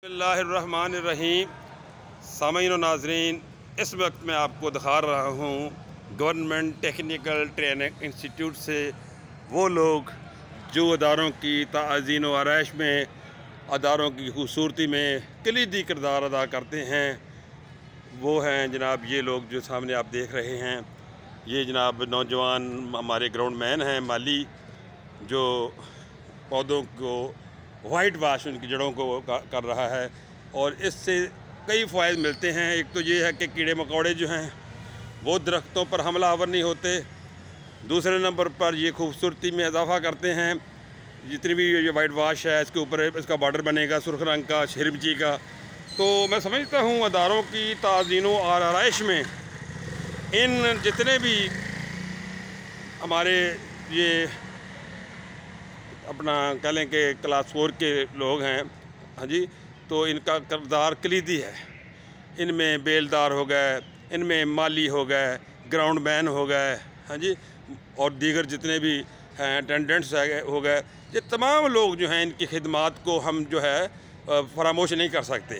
बिस्मिल्लाहिर्रहमानिर्रहीम। सामईन व नाज़रीन, इस वक्त मैं आपको दिखा रहा हूँ गवर्नमेंट टेक्निकल ट्रेनिंग इंस्टीट्यूट से वो लोग जो अदारों की ताज़ीन व आरइश में, अदारों की खूबसूरती में कलीदी किरदार अदा करते हैं। वो हैं जनाब ये लोग जो सामने आप देख रहे हैं। ये जनाब नौजवान हमारे ग्राउंड मैन हैं, माली, जो पौधों को वाइट वाश उनकी जड़ों को कर रहा है और इससे कई फ़ायदे मिलते हैं। एक तो ये है कि कीड़े मकोड़े जो हैं वो दरख्तों पर हमलावर नहीं होते। दूसरे नंबर पर ये खूबसूरती में इजाफ़ा करते हैं। जितनी भी ये वाइट वाश है, इसके ऊपर इसका बॉर्डर बनेगा सुर्ख रंग का, शिरबची का। तो मैं समझता हूँ अदारों की ताज़ीन और आरइश में इन जितने भी हमारे ये अपना कह लें कि क्लास 4 के लोग हैं, हाँ जी, तो इनका किरदार कलीदी है। इनमें बेलदार हो गए, इनमें माली हो गए, ग्राउंड मैन हो गए, हाँ जी, और दीगर जितने भी हैं अटेंडेंट्स हो गए। ये तमाम लोग जो हैं इनकी खिदमात को हम जो है फरामोश नहीं कर सकते।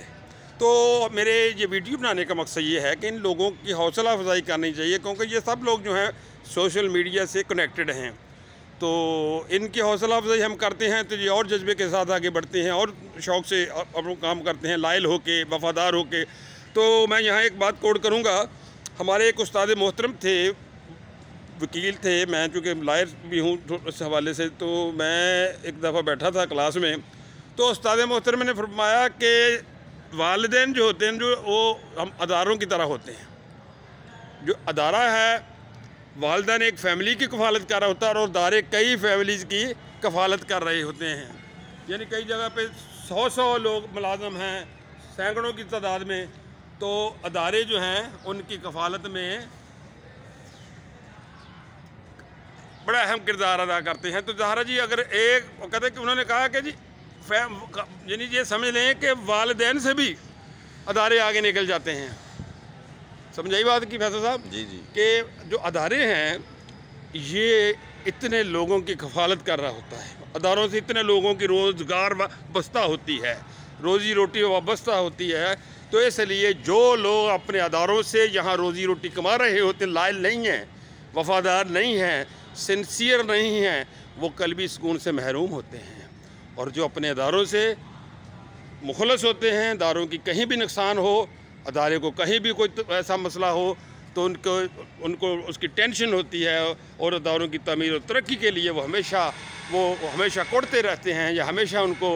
तो मेरे ये वीडियो बनाने का मकसद ये है कि इन लोगों की हौसला अफजाई करनी चाहिए, क्योंकि ये सब लोग जो हैं सोशल मीडिया से कनेक्टेड हैं। तो इनकी हौसला अफजाई हम करते हैं तो ये और जज्बे के साथ आगे बढ़ते हैं और शौक़ से अपना काम करते हैं, लायल होके, वफ़ादार होके। तो मैं यहाँ एक बात कोट करूँगा। हमारे एक उस्ताद मोहतरम थे, वकील थे, मैं चूँकि लायर भी हूँ इस हवाले से, तो मैं एक दफ़ा बैठा था क्लास में, तो उस्ताद मोहतरम ने फरमाया कि वालिदैन जो होते हैं, जो वो हम अदारों की तरह होते हैं। जो अदारा है, वालिदैन एक फ़ैमिली की कफ़ालत कर रहा होता है और अदारे कई फैमिलीज़ की कफ़ालत कर रहे होते हैं। यानी कई जगह पे 100 लोग मुलाज़म हैं, सैकड़ों की तादाद में। तो अदारे जो हैं उनकी कफ़ालत में बड़ा अहम किरदार अदा करते हैं। तो ज़ाहरा जी, अगर एक कहते हैं कि उन्होंने कहा कि जी यानी ये समझ लें कि वालिदैन से भी अदारे आगे निकल जाते हैं। समझाई बात की फैसल साहब? जी जी। कि जो अदारे हैं ये इतने लोगों की कफ़ालत कर रहा होता है। अदारों से इतने लोगों की रोज़गार वाबस्ता होती है, रोज़ी रोटी वाबस्ता होती है। तो इसलिए जो लोग अपने अदारों से यहाँ रोज़ी रोटी कमा रहे होते, लायल नहीं हैं, वफ़ादार नहीं हैं, सिंसियर नहीं हैं, वो कल्बी सुकून से महरूम होते हैं। और जो अपने अदारों से मुखलस होते हैं, अदारों की कहीं भी नुकसान हो, अदारे को कहीं भी कोई ऐसा मसला हो, तो उनको उसकी टेंशन होती है और अदारों की तमीर और तरक्की के लिए वो हमेशा कोड़ते रहते हैं या हमेशा उनको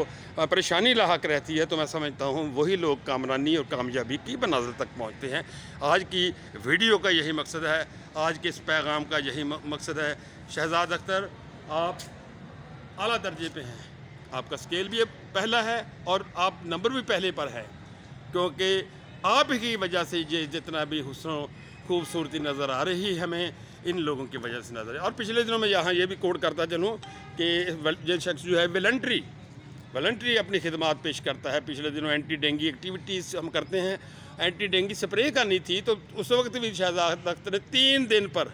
परेशानी लाहक रहती है। तो मैं समझता हूँ वही लोग कामरानी और कामयाबी की मंजिल तक पहुँचते हैं। आज की वीडियो का यही मकसद है, आज के इस पैगाम का यही मकसद है। शहजाद अख्तर, आप आला दर्जे पे हैं, आपका स्केल भी पहला है और आप नंबर भी पहले पर है, क्योंकि आप ही वजह से ये जितना भी हुस्न खूबसूरती नज़र आ रही है हमें, इन लोगों की वजह से नज़र है। और पिछले दिनों में यहाँ ये भी कोट करता चलूँ कि ये शख्स जो है वॉलंटरी अपनी खिदमात पेश करता है। पिछले दिनों एंटी डेंगी एक्टिविटीज़ हम करते हैं, एंटी डेंगी स्प्रे करनी थी, तो उस वक्त भी शहजाद अख्तर ने 3 दिन पर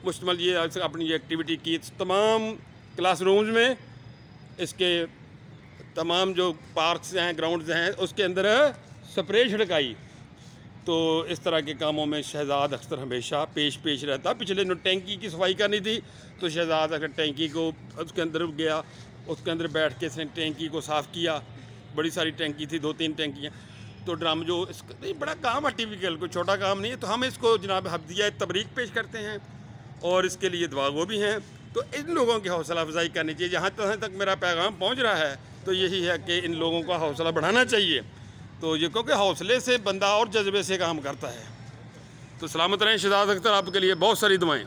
मुश्तमल ये अपनी ये एक्टिविटी की। तमाम क्लास रूम्स में, इसके तमाम जो पार्क्स हैं, ग्राउंड्स हैं, उसके अंदर स्प्रे छिड़काई। तो इस तरह के कामों में शहजाद अख्तर हमेशा पेश रहता। पिछले दिनों टैंकी की सफाई करनी थी, तो शहजाद अख्तर टैंकी को उसके अंदर गया, उसके अंदर बैठ के इसने टैंकी को साफ़ किया। बड़ी सारी टैंकी थी, 2-3 टैंकियाँ। तो ड्राम जो नहीं, बड़ा काम है टिपिकल, कोई छोटा काम नहीं है। तो हम इसको जनाब हफ्दिया तबरीक पेश करते हैं और इसके लिए दुआगो भी हैं। तो इन लोगों की हौसला अफजाई करनी चाहिए। जहाँ तक मेरा पैगाम पहुँच रहा है तो यही है कि इन लोगों का हौसला बढ़ाना चाहिए। तो ये क्योंकि हौसले से बंदा और जज्बे से काम करता है। तो सलामत रहें शहजाद अख्तर, आपके लिए बहुत सारी दुआएं।